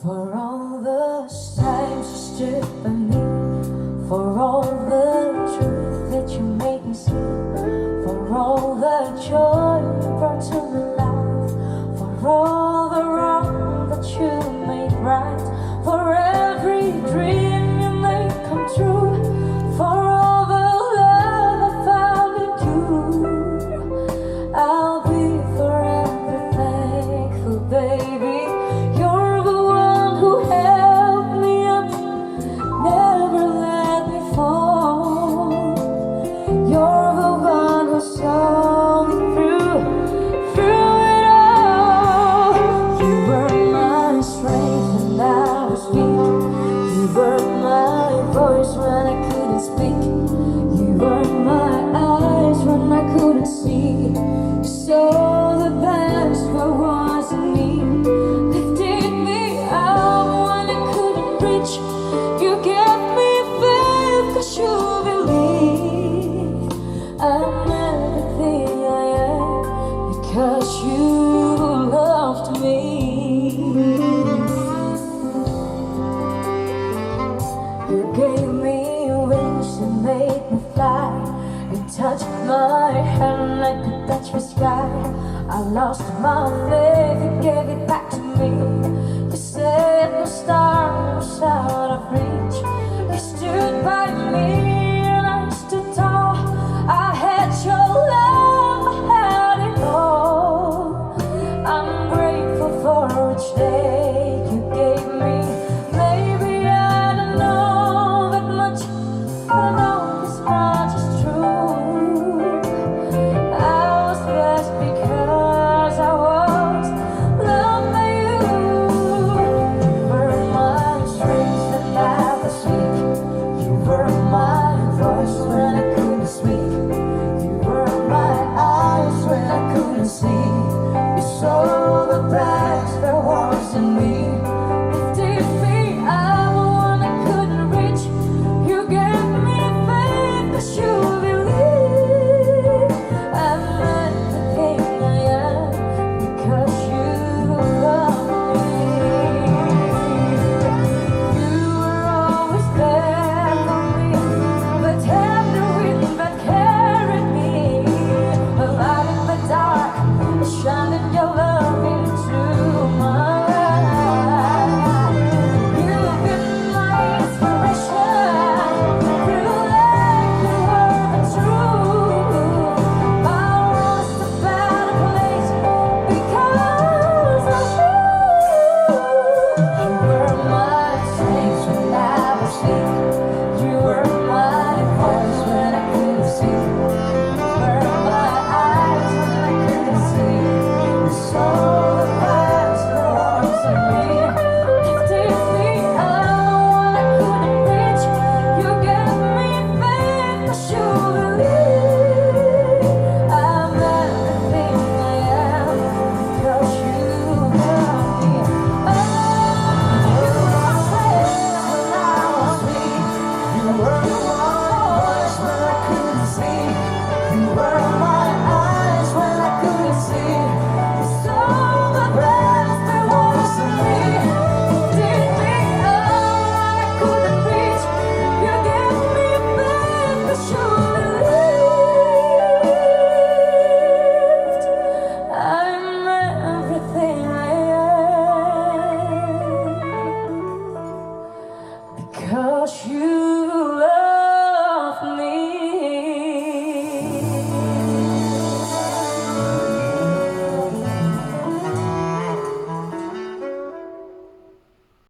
For all the times you stood by me, for all the truth that you made me see, for all the joy you brought to my life, for all the wrong that you made right, for every dream you made come true, for all the love I found in you, I'll be forever thankful, baby. You're the one who held me up, never let me fall. You're the one who saw me through it all. You were my strength when I was weak. You were my voice when I couldn't speak. You were my eyes when I couldn't see. You saw the best what was in me, lifted me up when I couldn't reach. You gave me faith 'cause you believe I'm everything I am because you loved me. You gave me wings and made me fly. You touched my hand like you touched the sky. I lost my faith, you gave it back to me. You said no star was out of reach. You stood by me and I stood tall. I had your love, I had it all. I'm grateful for each day